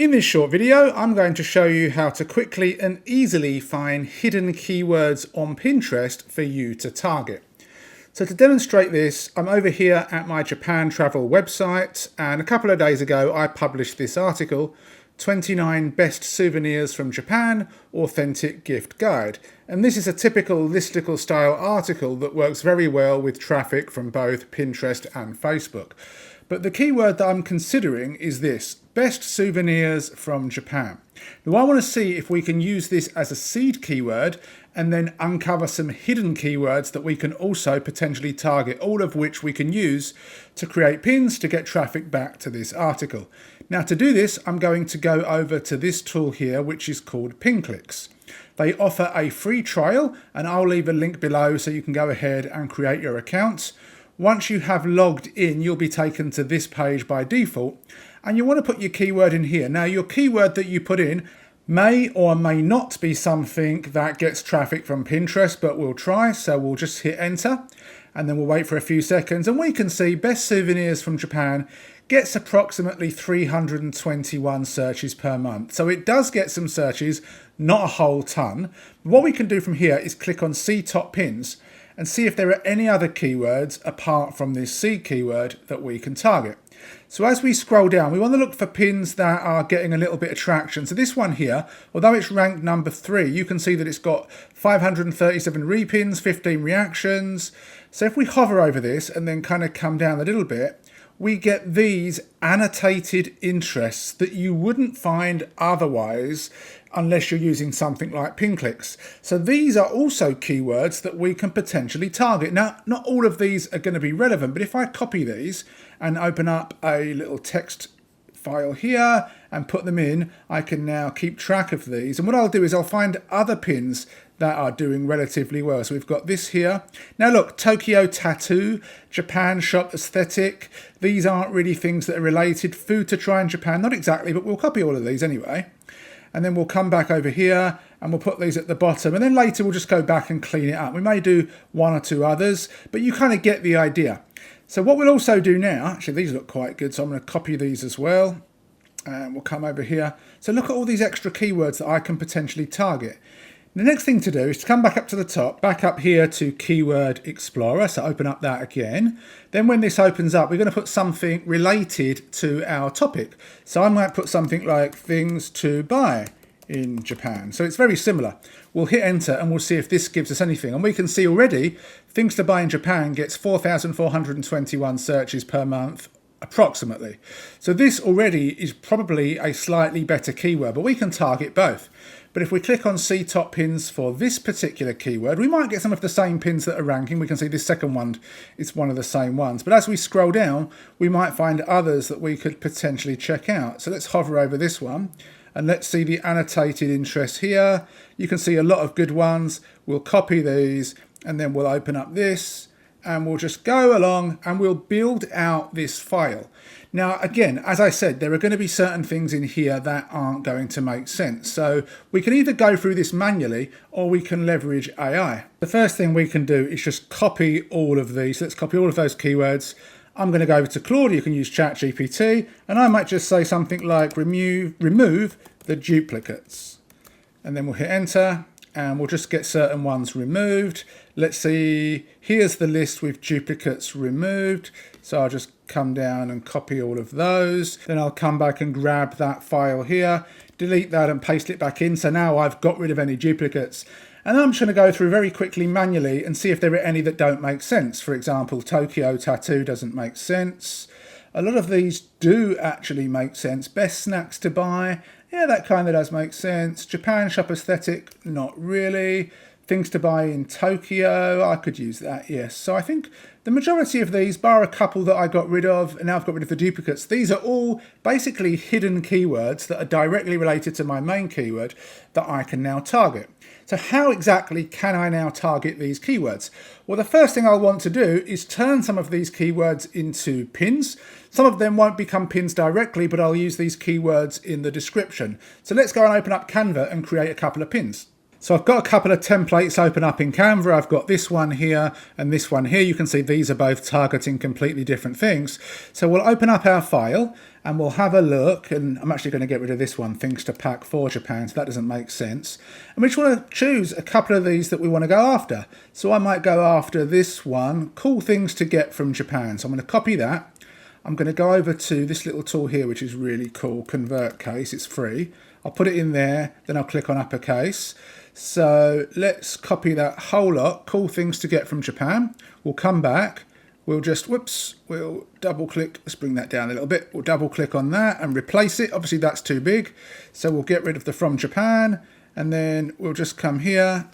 In this short video, I'm going to show you how to quickly and easily find hidden keywords on Pinterest for you to target. So to demonstrate this, I'm over here at my Japan travel website, and a couple of days ago I published this article, 29 Best Souvenirs from Japan, Authentic Gift Guide. And this is a typical listicle style article that works very well with traffic from both Pinterest and Facebook. But the keyword that I'm considering is this, best souvenirs from Japan. Now I want to see if we can use this as a seed keyword and then uncover some hidden keywords that we can also potentially target, all of which we can use to create pins to get traffic back to this article. Now to do this, I'm going to go over to this tool here, which is called PinClicks. They offer a free trial, and I'll leave a link below so you can go ahead and create your account. Once you have logged in, you'll be taken to this page by default, and you want to put your keyword in here. Now, your keyword that you put in may or may not be something that gets traffic from Pinterest, but we'll try. So we'll just hit enter, and then we'll wait for a few seconds, and we can see best souvenirs from Japan gets approximately 321 searches per month. So it does get some searches, not a whole ton. What we can do from here is click on See Top Pins and see if there are any other keywords apart from this seed keyword that we can target. So as we scroll down, we want to look for pins that are getting a little bit of traction. So this one here, although it's ranked number 3, you can see that it's got 537 repins, 15 reactions. So if we hover over this and then kind of come down a little bit, we get these annotated interests that you wouldn't find otherwise unless you're using something like PinClicks. So these are also keywords that we can potentially target. Now, not all of these are going to be relevant, but if I copy these and open up a little text file here and put them in, I can now keep track of these. And what I'll do is I'll find other pins that are doing relatively well. So we've got this here. Now look, Tokyo tattoo, Japan shop aesthetic. These aren't really things that are related. Food to try in Japan, not exactly, but we'll copy all of these anyway. And then we'll come back over here and we'll put these at the bottom. And then later we'll just go back and clean it up. We may do one or two others, but you kind of get the idea. So what we'll also do now, actually these look quite good, so I'm going to copy these as well. And we'll come over here. So look at all these extra keywords that I can potentially target. The next thing to do is to come back up to the top, back up here to Keyword Explorer, so open up that again. Then when this opens up, we're going to put something related to our topic. So I might put something like things to buy in Japan. So it's very similar. We'll hit enter and we'll see if this gives us anything. And we can see already things to buy in Japan gets 4,421 searches per month, approximately. So this already is probably a slightly better keyword, but we can target both. But if we click on See Top Pins for this particular keyword, we might get some of the same pins that are ranking. We can see this second one is one of the same ones. But as we scroll down, we might find others that we could potentially check out. So let's hover over this one and let's see the annotated interest here. You can see a lot of good ones. We'll copy these and then we'll open up this and we'll just go along and we'll build out this file. Now, again, as I said, there are going to be certain things in here that aren't going to make sense. So we can either go through this manually or we can leverage AI. The first thing we can do is just copy all of these. Let's copy all of those keywords. I'm going to go over to Claude. You can use ChatGPT, and I might just say something like remove the duplicates. And then we'll hit enter. And we'll just get certain ones removed. Let's see, here's the list with duplicates removed. So I'll just come down and copy all of those. Then I'll come back and grab that file here, delete that and paste it back in. So now I've got rid of any duplicates. And I'm just going to go through very quickly manually and see if there are any that don't make sense. For example, Tokyo tattoo doesn't make sense. A lot of these do actually make sense. Best snacks to buy. Yeah, that kind of does make sense. Japan shop aesthetic, not really. Things to buy in Tokyo, I could use that, yes. So I think the majority of these, bar a couple that I got rid of, and now I've got rid of the duplicates, these are all basically hidden keywords that are directly related to my main keyword that I can now target. So how exactly can I now target these keywords? Well, the first thing I'll want to do is turn some of these keywords into pins. Some of them won't become pins directly, but I'll use these keywords in the description. So let's go and open up Canva and create a couple of pins. So I've got a couple of templates open up in Canva. I've got this one here and this one here. You can see these are both targeting completely different things. So we'll open up our file and we'll have a look. And I'm actually going to get rid of this one, things to pack for Japan. So that doesn't make sense. And we just want to choose a couple of these that we want to go after. So I might go after this one, cool things to get from Japan. So I'm going to copy that. I'm going to go over to this little tool here, which is really cool, Convert Case. It's free. I'll put it in there, then I'll click on uppercase. So let's copy that whole lot, cool things to get from Japan. We'll come back, we'll just, we'll double click, let's bring that down a little bit. We'll double click on that and replace it. Obviously that's too big. So we'll get rid of the from Japan and then we'll just come here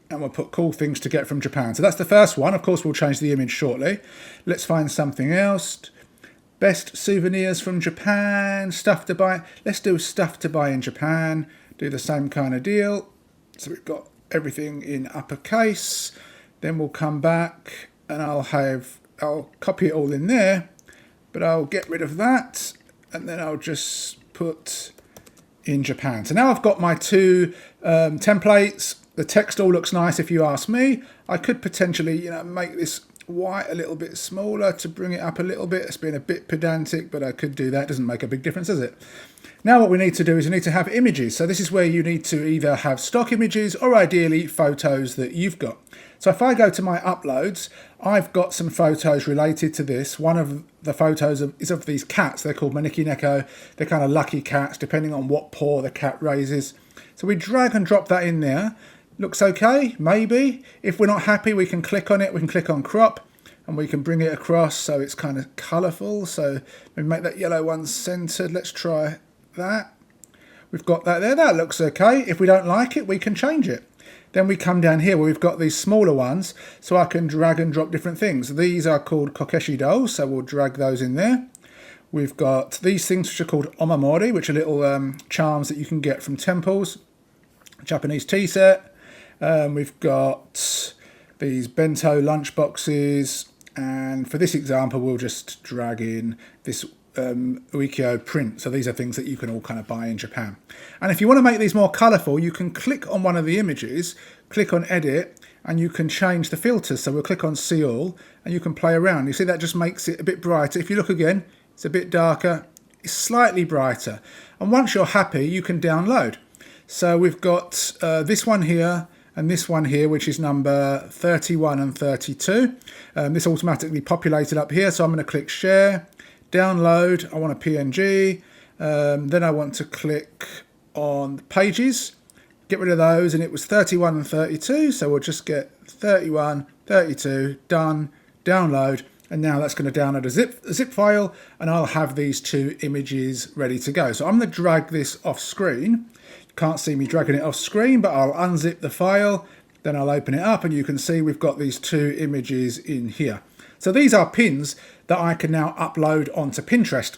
and we'll put cool things to get from Japan. So that's the first one. Of course, we'll change the image shortly. Let's find something else. Best souvenirs from Japan, stuff to buy. Let's do stuff to buy in Japan. Do the same kind of deal. So we've got everything in uppercase. Then we'll come back and I'll copy it all in there, but I'll get rid of that. And then I'll just put in Japan. So now I've got my two templates. The text all looks nice if you ask me. I could potentially, make this white a little bit smaller to bring it up a little bit. It's been a bit pedantic, but I could do that. Doesn't make a big difference, does it? Now what we need to do is we need to have images. So this is where you need to either have stock images or ideally photos that you've got. So if I go to my uploads, I've got some photos related to this. One of the photos is of these cats. They're called Maneki Neko. They're kind of lucky cats, depending on what paw the cat raises. So we drag and drop that in there. Looks okay, maybe. If we're not happy, we can click on it. We can click on crop and we can bring it across so it's kind of colourful. So we make that yellow one centered. Let's try that. We've got that there. That looks okay. If we don't like it, we can change it. Then we come down here where we've got these smaller ones, so I can drag and drop different things. These are called kokeshi dolls, so we'll drag those in there. We've got these things which are called omamori, which are little charms that you can get from temples. Japanese tea set. We've got these bento lunch boxes, and for this example we'll just drag in this ukiyo print. So these are things that you can all kind of buy in Japan. And if you want to make these more colourful, you can click on one of the images, click on edit, and you can change the filters. So we'll click on see all and you can play around. You see that just makes it a bit brighter. If you look again, it's a bit darker, it's slightly brighter. And once you're happy, you can download. So we've got this one here and this one here, which is number 31 and 32. This automatically populated up here. So I'm going to click share, download. I want a PNG. Then I want to click on pages, get rid of those. And it was 31 and 32. So we'll just get 31, 32, done, download. And now that's going to download a zip file and I'll have these two images ready to go. So I'm going to drag this off screen. You can't see me dragging it off screen, but I'll unzip the file, then I'll open it up and you can see we've got these two images in here. So these are pins that I can now upload onto Pinterest.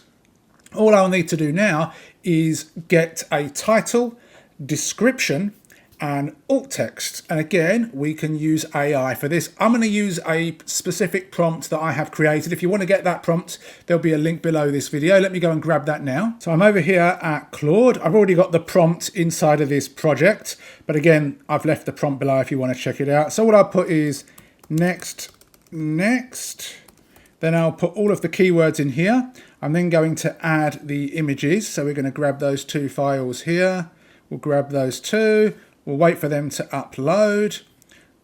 All I'll need to do now is get a title, description, and alt text. And again, we can use AI for this. I'm going to use a specific prompt that I have created. If you want to get that prompt, there'll be a link below this video. Let me go and grab that now. So I'm over here at Claude. I've already got the prompt inside of this project, but again, I've left the prompt below if you want to check it out. So what I'll put is next. Then I'll put all of the keywords in here. I'm then going to add the images. So we're going to grab those two files here. We'll grab those two. We'll wait for them to upload.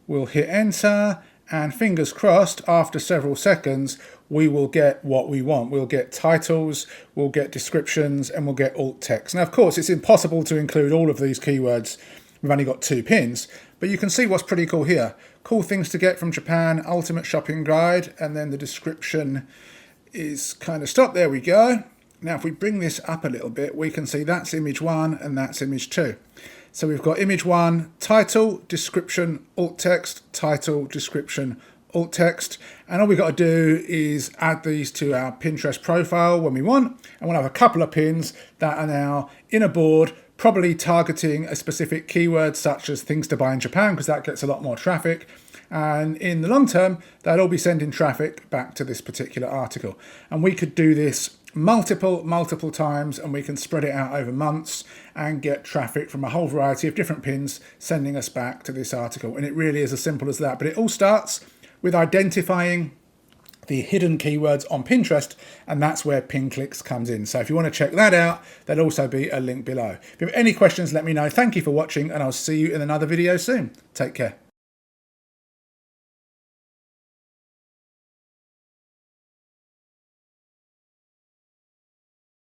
We'll hit enter and fingers crossed after several seconds we will get what we want. We'll get titles, we'll get descriptions, and we'll get alt text. Now of course it's impossible to include all of these keywords. We've only got 2 pins, but you can see what's pretty cool here. Cool things to get from Japan, ultimate shopping guide, and then the description is kind of stopped. There we go. Now if we bring this up a little bit, we can see that's image 1 and that's image 2. So we've got image 1, title, description, alt text, title, description, alt text. And all we've got to do is add these to our Pinterest profile when we want. And we'll have a couple of pins that are now in a board, probably targeting a specific keyword such as things to buy in Japan, because that gets a lot more traffic. And in the long term, that'll all be sending traffic back to this particular article. And we could do this multiple times, and we can spread it out over months and get traffic from a whole variety of different pins sending us back to this article. And it really is as simple as that. But it all starts with identifying the hidden keywords on Pinterest, and that's where PinClicks comes in. So if you want to check that out, there'll also be a link below. If you have any questions, let me know. Thank you for watching, and I'll see you in another video soon. Take care.